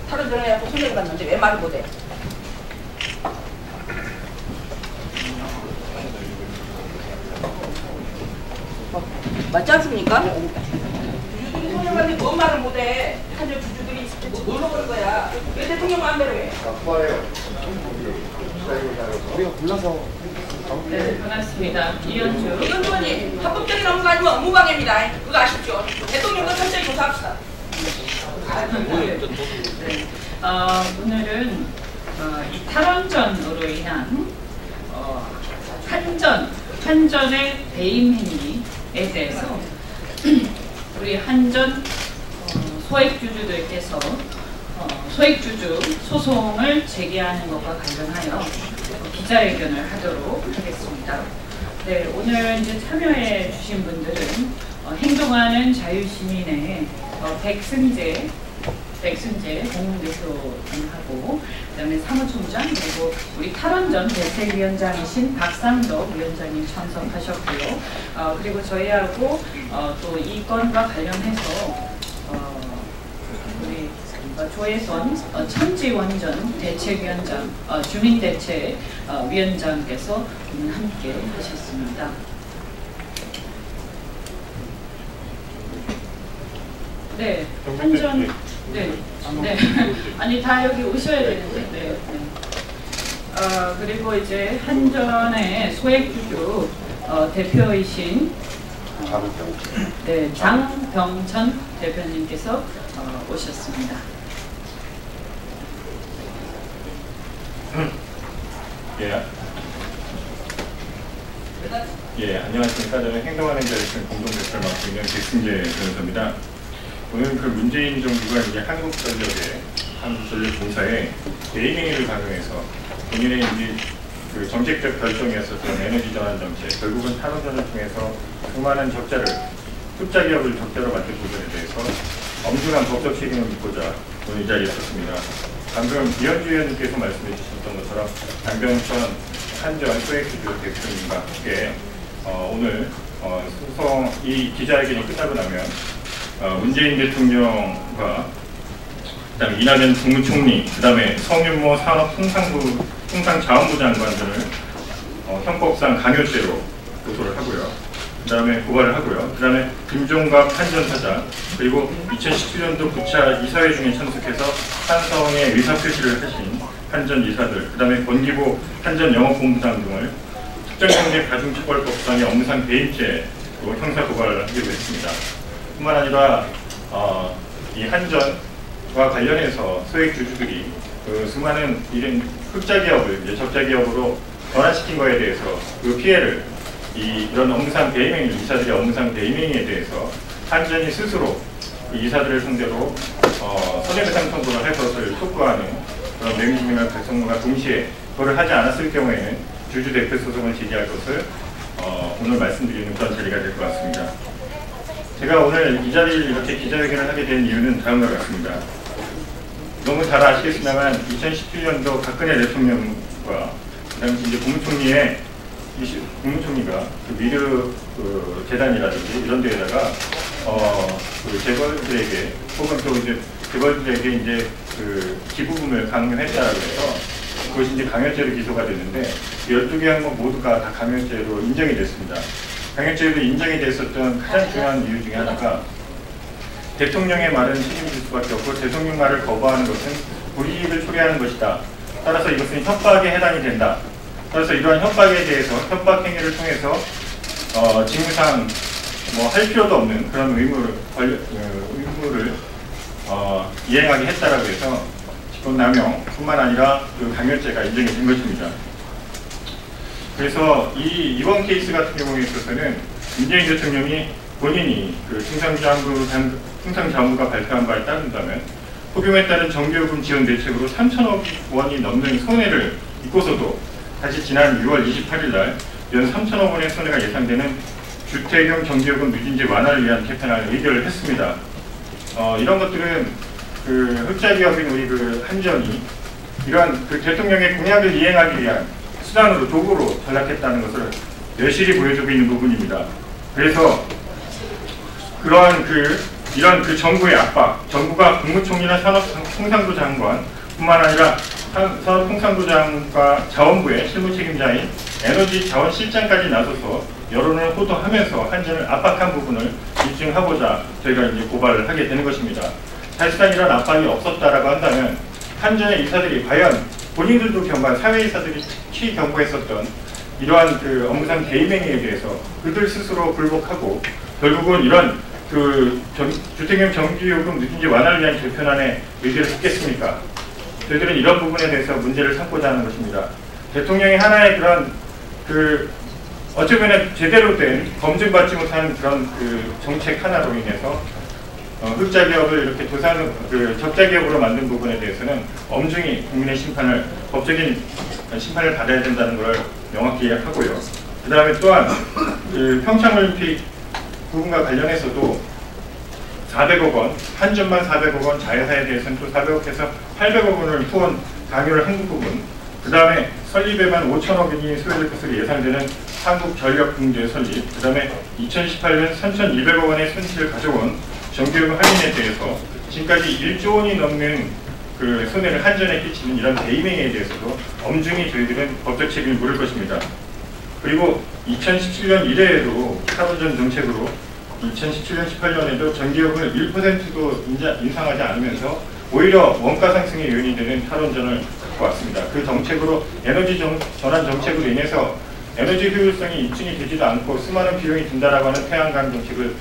탈원 전해갖고 손해를 봤는데 왜 말을 못해? 맞지 않습니까? 주주들이 손해봤는데 뭔 말을 못해? 한전 주주들이 놀러 갈 거야. 왜 대통령 마음대로 해? 우리가 골라서. 네, 반갑습니다. 이현주. 의원님, 합법적인 업무가 아니면 업무방해입니다. 그거 아십시오? 대통령과 철저히 조사합시다. 네. 오늘은 이 탈원전으로 인한 한전의 배임 행위에 대해서 우리 한전 소액주주들께서 소액주주 소송을 제기하는 것과 관련하여 기자회견을 하도록 하겠습니다. 네, 오늘 이제 참여해 주신 분들은 행동하는 자유시민의 백승재 공동대표님하고 그다음에 사무총장 그리고 우리 탈원전 대책위원장이신 박상덕 위원장님 참석하셨고요. 그리고 저희하고 또 이 건과 관련해서 우리 조혜선 천지원전 대책위원장 주민대책위원장께서 함께 하셨습니다. 네, 한전, 네. 아니 다 여기 오셔야 되는데, 네. 그리고 이제 한전의 소액주주 대표이신 네, 장병천 대표님께서 오셨습니다. 안녕하십니까. 저는 행동하는 자유시민 공동대표를 맡고 있는 백승재 변호사입니다. 오늘 그 문재인 정부가 이제 한국전력공사에 대행행위를 강요해서 본인의 이제 그 정책적 결정이었었던 에너지 전환 정책, 결국은 탈원전을 통해서 수많은 적자를 숫자 기업을 적자로 만든 부분에 대해서 엄중한 법적 책임을 묻고자 오늘 이 자리에 섰습니다. 방금 이현주 의원님께서 말씀해 주셨던 것처럼 장병천 한전 소액주주 대표님과 함께 오늘 소송 이 기자회견이 끝나고 나면 문재인 대통령과 그다음에 이낙연 국무총리, 그다음에 성윤모 산업통상자원부 장관들을 형법상 강요죄로 고소를 하고요. 그다음에 고발을 하고요. 그다음에 김종갑 한전 사장 그리고 2017년도 9차 이사회 중에 참석해서 찬성의 의사표시를 하신 한전 이사들, 그다음에 권기보 한전 영업본부장 등을 특정경제가중처벌법상의 업무상 배임죄로 형사 고발을 하기로 했습니다. 뿐만 아니라 이 한전과 관련해서 소액 주주들이 그 수많은 이런 흑자 기업을 이제 적자 기업으로 전환시킨 것에 대해서 그 피해를 이런 업무상 배임행위, 이사들의 업무상 배임행위에 대해서 한전이 스스로 이사들을 상대로 손해배상 청구를 할 것을 촉구하는 그런 명의증명과 발송과 동시에 그걸 하지 않았을 경우에는 주주 대표 소송을 제기할 것을 오늘 말씀드리는 그런 자리가 될 것 같습니다. 제가 오늘 이 자리를 이렇게 기자회견을 하게 된 이유는 다음과 같습니다. 너무 잘 아시겠습니다만 2017년도 박근혜 대통령과 그 당시 이제 국무총리가 그 미르 재단이라든지 이런 데에다가 그 재벌들에게 혹은 또 이제 재벌들에게 이제 그 기부금을 강요했다라고 해서 그것이 이제 강요죄로 기소가 됐는데 12개 항목 모두가 다 강요죄로 인정이 됐습니다. 강요죄로 인정이 됐었던 가장 중요한 이유 중에 하나가 대통령의 말은 책임질 수밖에 없고 대통령 말을 거부하는 것은 불이익을 초래하는 것이다. 따라서 이것은 협박에 해당이 된다. 따라서 이러한 협박에 대해서 협박 행위를 통해서 직무상 할 필요도 없는 그런 의무를 이행하게 했다라고 해서 직권남용뿐만 아니라 그 강요죄가 인정이 된 것입니다. 그래서 이번 케이스 같은 경우에 있어서는 문재인 대통령이 본인이 그 충상자원부가 발표한 바에 따른다면 폭염에 따른 전기요금 지원 대책으로 3천억 원이 넘는 손해를 입고서도 다시 지난 6월 28일 날 연 3천억 원의 손해가 예상되는 주택용 전기요금 누진제 완화를 위한 개편안을 의결을 했습니다. 이런 것들은 그 흑자 기업인 우리 그 한전이 이러한 그 대통령의 공약을 이행하기 위한 수단으로 도구로 전락했다는 것을 여실히 보여주고 있는 부분입니다. 그래서 그러한 이런 정부의 압박, 정부가 국무총리나 통상부 장관 뿐만 아니라 산업통상부 장과 자원부의 실무 책임자인 에너지자원실장까지 나서서 여론을 호도하면서 한전을 압박한 부분을 입증하고자 저희가 이제 고발을 하게 되는 것입니다. 사실상 이런 압박이 없었다라고 한다면 한전의 이사들이 과연 본인들도 경고한 사회이사들이 특히 경고했었던 이러한 그 업무상 개입 행위에 대해서 그들 스스로 불복하고 결국은 이런 그 주택용 전기요금 누진제 완화를 위한 개편안에 의지를 했겠습니까? 저희들은 이런 부분에 대해서 문제를 삼고자 하는 것입니다. 대통령이 하나의 그런 그 어쩌면 제대로 된 검증받지 못한 그런 그 정책 하나로 인해서 흑자 기업을 이렇게 적자 기업으로 만든 부분에 대해서는 엄중히 국민의 심판을, 법적인 심판을 받아야 된다는 걸 명확히 하고요. 그 다음에 또한 그 평창올림픽 부분과 관련해서도 400억 원, 한전만 400억 원, 자회사에 대해서는 또 400억에서 800억 원을 후원 강요를 한 부분, 그 다음에 설립에만 5천억 원이 소요될 것으로 예상되는 한국전력공제 설립, 그 다음에 2018년 3,200억 원의 손실을 가져온 전기요금 할인에 대해서 지금까지 1조 원이 넘는 그 손해를 한전에 끼치는 이런 대임행에 대해서도 엄중히 저희들은 법적 책임을 물을 것입니다. 그리고 2017년 이래에도 탈원전 정책으로 2017년, 18년에도 전기요금을 1%도 인상하지 않으면서 오히려 원가 상승의 요인이 되는 탈원전을 갖고 왔습니다. 그 정책으로 에너지 전환 정책으로 인해서 에너지 효율성이 입증이 되지도 않고 수많은 비용이 든다라고 하는 태양광 정책을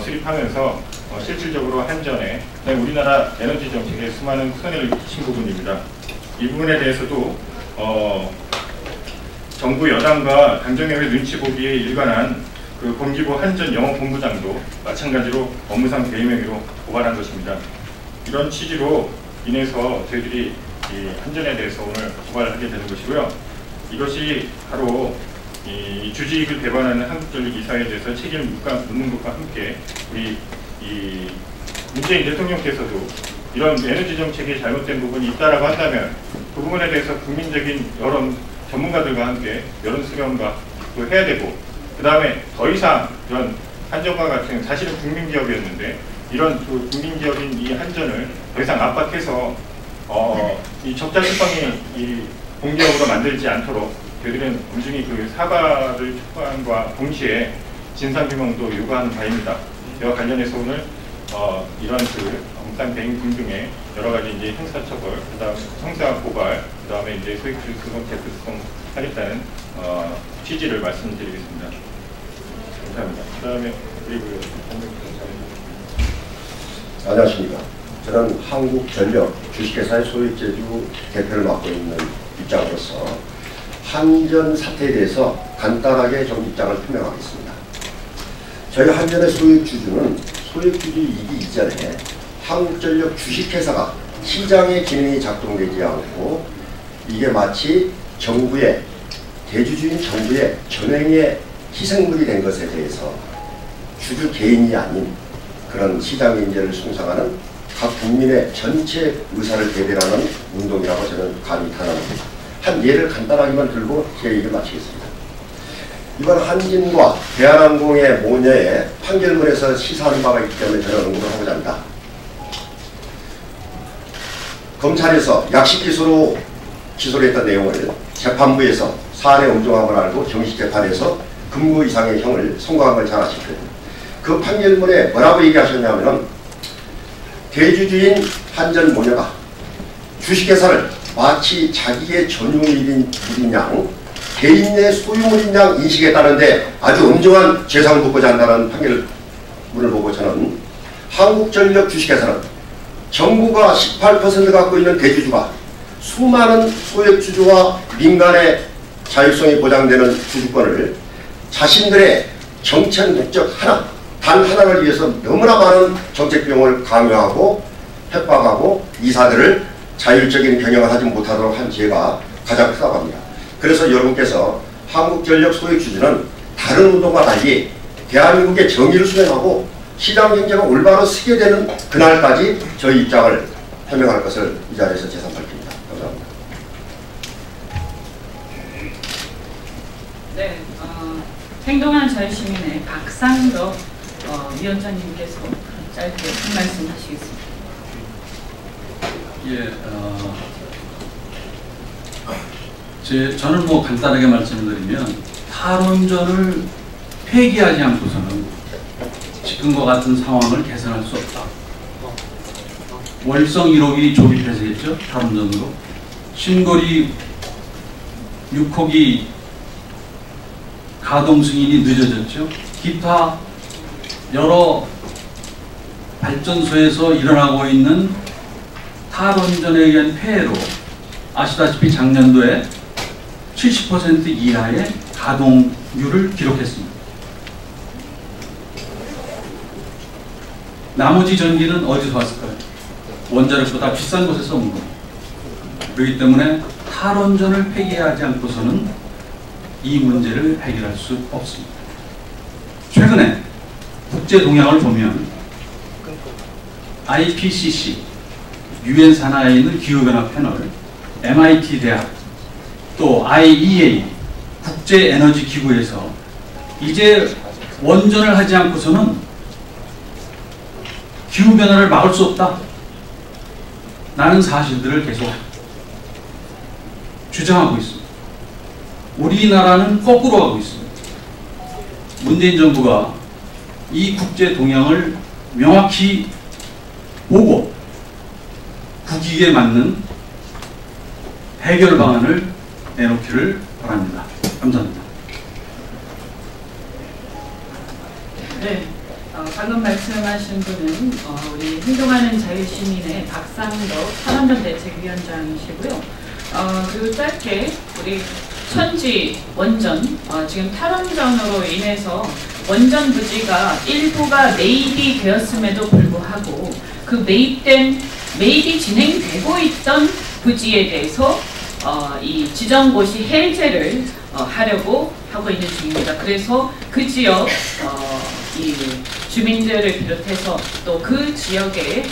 수립하면서 실질적으로 한전에 우리나라 에너지 정책에 수많은 손해를 끼친 부분입니다. 이 부분에 대해서도 정부 여당과 당정협의 눈치 보기에 일관한 그 공기부 한전 영업본부장도 마찬가지로 업무상 배임 행위로 고발한 것입니다. 이런 취지로 인해서 저희들이 이 한전에 대해서 오늘 고발을 하게 되는 것이고요. 이것이 바로 이 주주익을 배반하는 한국전력 이사에 대해서 책임을 묻는 것과 함께 우리 이 문재인 대통령께서도 이런 에너지 정책에 잘못된 부분이 있다라고 한다면 그 부분에 대해서 국민적인 여론 전문가들과 함께 여론 수렴과 또 해야 되고, 그 다음에 더 이상 이런 한전과 같은 사실은 국민기업이었는데 이런 그 국민기업인 이 한전을 더 이상 압박해서 이 적자 실방이 이 공기업으로 만들지 않도록 저희들은 엄중히 그 사과를 촉구함과 동시에 진상규명도 요구하는 바입니다. 이와 관련해서 오늘 이런 그 업무상 배임 등등의 여러 가지 이제 형사처벌, 그다음 형사 고발, 그다음에 이제 소액주주 소송, 재소송 하겠다는 취지를 말씀드리겠습니다. 감사합니다. 그다음에 그리고 안녕하십니까. 저는 한국전력 주식회사의 소액제주 대표를 맡고 있는 입장으로서 한전 사태에 대해서 간단하게 좀 입장을 표명하겠습니다. 저희 한전의 소액주주는 소액주주이기 이전에 한국전력 주식회사가 시장의 기능이 작동되지 않고 이게 마치 정부의 대주주인 정부의 전횡의 희생물이 된 것에 대해서 주주 개인이 아닌 그런 시장의 인재를 숭상하는 각 국민의 전체 의사를 대변하는 운동이라고 저는 감히 단언합니다. 한 예를 간단하게만 들고 제 얘기를 마치겠습니다. 이번 한진과 대한항공의 모녀의 판결문에서 시사하는 바가 있기 때문에 저는 언급을 하고자 합니다. 검찰에서 약식기소로 기소를 했던 내용을 재판부에서 사안의 엄중함을 알고 정식 재판에서 금고 이상의 형을 선고한 걸 잘 아실 거예요. 그 판결문에 뭐라고 얘기하셨냐면은 대주주인 한전 모녀가 주식회사를 마치 자기의 전유물인 양, 개인의 소유물인 양 인식했다는데 아주 엄중한 죄상을 묻고자 한다는 판결문을 보고 저는 한국전력 주식회사는 정부가 18% 갖고 있는 대주주가 수많은 소액주주와 민간의 자율성이 보장되는 주주권을 자신들의 정책 목적 단 하나를 위해서 너무나 많은 정책 비용을 강요하고 협박하고 이사들을 자율적인 경영을 하지 못하도록 한 죄가 가장 크다고 합니다. 그래서 여러분께서 한국전력 소액주주는 다른 운동과 달리 대한민국의 정의를 수행하고 시장 경제가 올바로 서게 되는 그날까지 저희 입장을 표명할 것을 이 자리에서 재산 밝힙니다. 감사합니다. 네, 행동한 자유시민의 박상덕 위원장님께서 짧게 한 말씀 하시겠습니다. 예, 저는 뭐 간단하게 말씀드리면 탈원전을 폐기하지 않고서는 지금과 같은 상황을 개선할 수 없다. 월성 1호기 조립해서 했죠. 탈원전으로. 신고리 6호기 가동 승인이 늦어졌죠. 기타 여러 발전소에서 일어나고 있는 탈원전에 의한 폐해로 아시다시피 작년도에 70% 이하의 가동률을 기록했습니다. 나머지 전기는 어디서 왔을까요? 원자력보다 비싼 곳에서 온 거예요. 그렇기 때문에 탈원전을 폐기하지 않고서는 이 문제를 해결할 수 없습니다. 최근에 국제 동향을 보면 IPCC, 유엔 산하에 있는 기후변화 패널, MIT 대학, 또 IEA, 국제에너지기구에서 이제 원전을 하지 않고서는 기후변화를 막을 수 없다 라는 사실들을 계속 주장하고 있습니다. 우리나라는 거꾸로 하고 있습니다. 문재인 정부가 이 국제 동향을 명확히 보고 국익에 맞는 해결 방안을 내놓기를 바랍니다. 감사합니다. 네, 방금 말씀하신 분은 우리 행동하는 자유시민의 박상덕 탈원전 대책위원장이시고요. 그리고 짧게 우리 천지 원전, 지금 탈원전으로 인해서 원전 부지가 일부가 매입이 되었음에도 불구하고 그 매입이 진행되고 있던 부지에 대해서 이 지정고시 해제를 하려고 하고 있는 중입니다. 그래서 그 지역 이 주민들을 비롯해서 또 그 지역의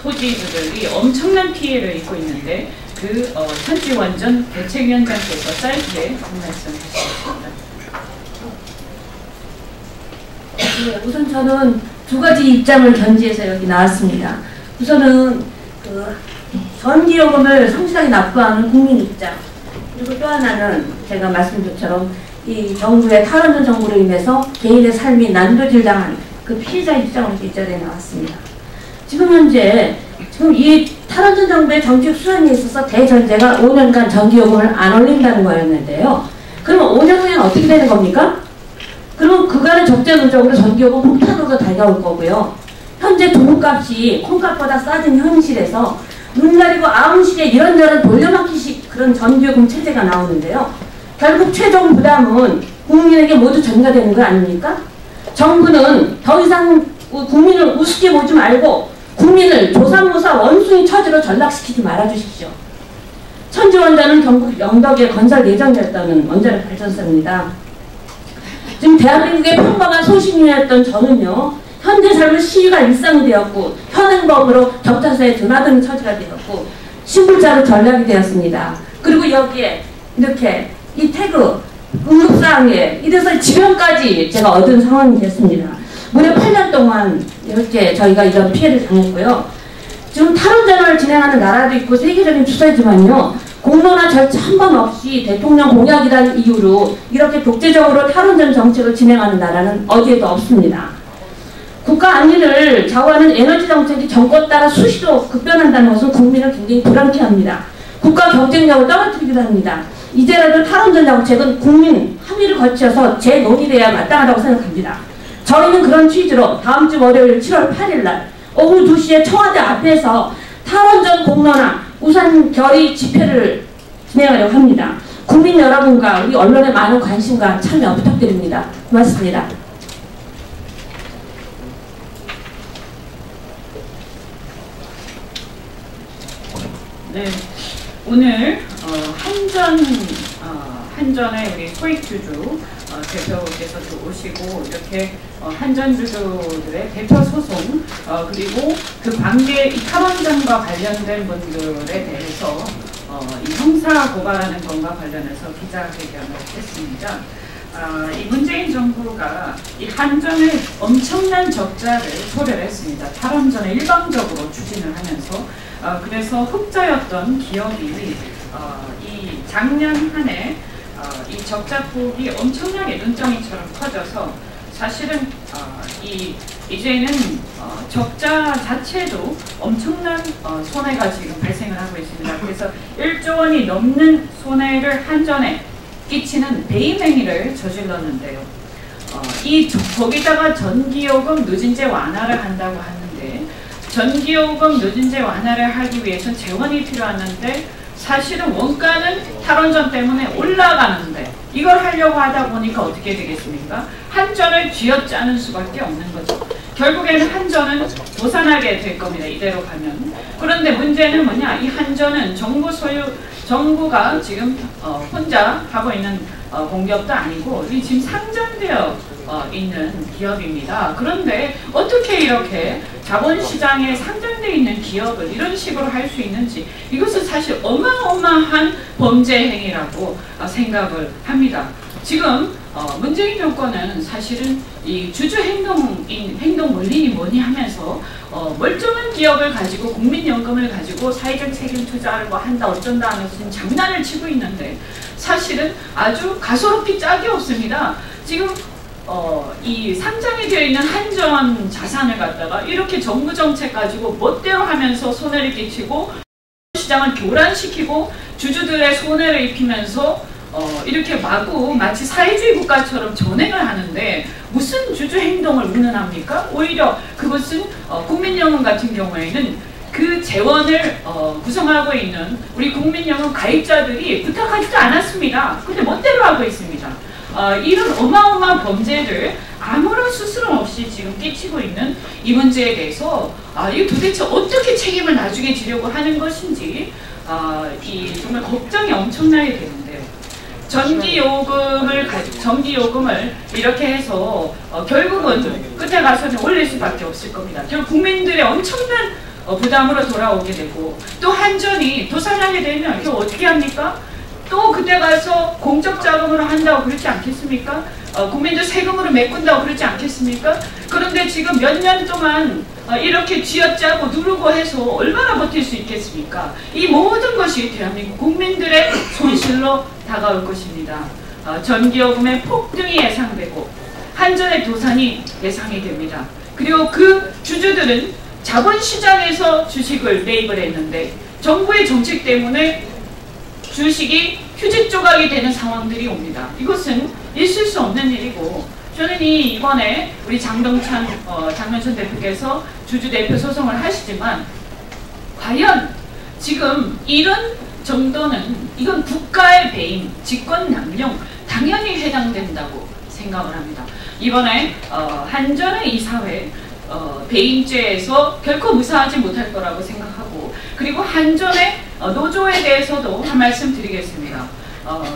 토지주들이 엄청난 피해를 입고 있는데 그 천지원전 대책위원장께서 짧게 한 말씀 해주셨습니다. 네, 우선 저는 두 가지 입장을 견지해서 여기 나왔습니다. 우선은 그 전기요금을 성실하게 납부하는 국민 입장, 그리고 또 하나는 제가 말씀드린 것처럼 이 정부의 탈원전 정부로 인해서 개인의 삶이 난도질당한 그 피해자 입장으로 이 자리에 나왔습니다. 지금 현재 이 탈원전 정부의 정책 수행에 있어서 대전제가 5년간 전기요금을 안 올린다는 거였는데요. 그러면 5년 후에는 어떻게 되는 겁니까? 그러면 그간의 적재적으로 전기요금 폭탄으로 달려올 거고요. 현재 두부값이 콩값보다 싸진 현실에서 눈 가리고 아웅식에 이런저런 돌려막기식 그런 전기요금 체제가 나오는데요. 결국 최종 부담은 국민에게 모두 전가되는 거 아닙니까? 정부는 더 이상 국민을 우습게 보지 말고 국민을 조삼모사 원숭이 처지로 전락시키지 말아주십시오. 천지원전은 경북 영덕에 건설 예정이었다는 원자력 발전소입니다. 지금 대한민국의 평범한 소시민이었던 저는요, 현재 삶은 시위가 일상이 되었고 현행법으로 경찰서에 드나드는 처지가 되었고 신불자로 전락이 되었습니다. 그리고 여기에 이렇게 이 태그 응급사항에 이래서 지병까지 제가 얻은 상황이 됐습니다. 무려 8년 동안 이렇게 저희가 이런 피해를 당했고요. 지금 탈원전을 진행하는 나라도 있고 세계적인 추세지만요, 공론화 절차 한 번 없이 대통령 공약이라는 이유로 이렇게 독재적으로 탈원전 정책을 진행하는 나라는 어디에도 없습니다. 국가 안위를 좌우하는 에너지 정책이 정권 따라 수시로 급변한다는 것은 국민을 굉장히 불안케 합니다. 국가 경쟁력을 떨어뜨리기도 합니다. 이제라도 탈원전 정책은 국민 합의를 거쳐서 재논의돼야 마땅하다고 생각합니다. 저희는 그런 취지로 다음 주 월요일 7월 8일 날 오후 2시에 청와대 앞에서 탈원전 공론화 우산 결의 집회를 진행하려고 합니다. 국민 여러분과 우리 언론의 많은 관심과 참여 부탁드립니다. 고맙습니다. 네, 오늘 한전의 우리 소익주주 대표께서도 오시고 이렇게 한전주주들의 대표 소송 그리고 그 관계 이 탈원전과 관련된 분들에 대해서 이 형사 고발하는 것과 관련해서 기자회견을 했습니다. 이 문재인 정부가 이 한전을 엄청난 적자를 초래했습니다. 탈원전을 일방적으로 추진을 하면서 그래서 흑자였던 기업이 이 작년 한 해 이 적자폭이 엄청나게 눈덩이처럼 커져서 사실은 이제는 적자 자체도 엄청난 손해가 지금 발생을 하고 있습니다. 그래서 1조 원이 넘는 손해를 한전에 끼치는 배임 행위를 저질렀는데요. 거기다가 전기요금 누진제 완화를 한다고 하는데 전기요금 누진제 완화를 하기 위해서는 재원이 필요했는데 사실은 원가는 탈원전 때문에 올라가는데 이걸 하려고 하다 보니까 어떻게 되겠습니까? 한전을 쥐어짜는 수밖에 없는 거죠. 결국에는 한전은 도산하게 될 겁니다. 이대로 가면. 그런데 문제는 뭐냐? 이 한전은 정부가 지금 혼자 하고 있는 공기업도 아니고 지금 상장되어 있는 기업입니다. 그런데 어떻게 이렇게 자본시장에 상장되어 있는 기업을 이런 식으로 할 수 있는지 이것은 사실 어마어마한 범죄 행위라고 생각을 합니다. 지금 문재인 정권은 사실은 이 주주 행동 원리니 뭐니 하면서 멀쩡한 기업을 가지고 국민연금을 가지고 사회적 책임 투자를 한다 어쩐다 하면서 지금 장난을 치고 있는데 사실은 아주 가소롭기 짝이 없습니다. 지금 이 상장이 되어 있는 한전 자산을 갖다가 이렇게 정부 정책 가지고 멋대로 하면서 손해를 끼치고 시장을 교란시키고 주주들의 손해를 입히면서 이렇게 마치 사회주의 국가처럼 전행을 하는데 무슨 주주 행동을 운운합니까? 오히려 그것은 국민연금 같은 경우에는 그 재원을 구성하고 있는 우리 국민연금 가입자들이 부탁하지도 않았습니다. 근데 멋대로 하고 있습니다. 이런 어마어마한 범죄를 아무런 수스럼 없이 지금 끼치고 있는 이 문제에 대해서 이거 도대체 어떻게 책임을 나중에 지려고 하는 것인지 정말 걱정이 엄청나게 되는데요. 전기요금을 이렇게 해서 결국은 끝에 가서는 올릴 수밖에 없을 겁니다. 결국 국민들의 엄청난 부담으로 돌아오게 되고 또 한전이 도산하게 되면 이거 어떻게 합니까? 또 그때 가서 공적 자금으로 한다고 그러지 않겠습니까? 국민들 세금으로 메꾼다고 그러지 않겠습니까? 그런데 지금 몇 년 동안 이렇게 쥐어짜고 누르고 해서 얼마나 버틸 수 있겠습니까? 이 모든 것이 대한민국 국민들의 손실로 다가올 것입니다. 전기요금의 폭등이 예상되고 한전의 도산이 예상이 됩니다. 그리고 그 주주들은 자본시장에서 주식을 매입을 했는데 정부의 정책 때문에 주식이 휴지 조각이 되는 상황들이 옵니다. 이것은 있을 수 없는 일이고 저는 이번에 우리 장명천 대표께서 주주대표 소송을 하시지만 과연 지금 이런 정도는 이건 국가의 배임, 직권남용 당연히 해당된다고 생각을 합니다. 이번에 한전의 이사회 배임죄에서 결코 무사하지 못할 거라고 생각하고 그리고 한전의 노조에 대해서도 한 말씀 드리겠습니다.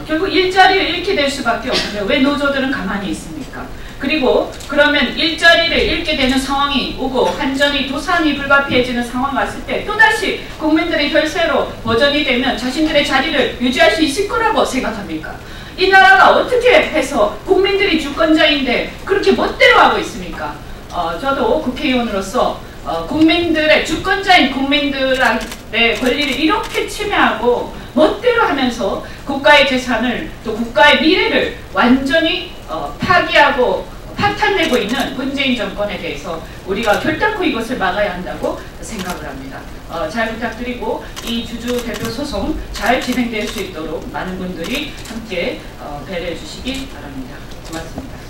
결국 일자리를 잃게 될 수밖에 없는데 왜 노조들은 가만히 있습니까? 그리고 그러면 일자리를 잃게 되는 상황이 오고 한전이 도산이 불가피해지는 상황이 왔을 때 또다시 국민들의 혈세로 버전이 되면 자신들의 자리를 유지할 수 있을 거라고 생각합니까? 이 나라가 어떻게 해서 국민들이 주권자인데 그렇게 멋대로 하고 있습니까? 저도 국회의원으로서 국민들의 주권자인 국민들의 권리를 이렇게 침해하고 멋대로 하면서 국가의 재산을 또 국가의 미래를 완전히 파기하고 파탄내고 있는 문재인 정권에 대해서 우리가 결단코 이것을 막아야 한다고 생각을 합니다. 잘 부탁드리고 이 주주 대표 소송 잘 진행될 수 있도록 많은 분들이 함께 배려해 주시기 바랍니다. 고맙습니다.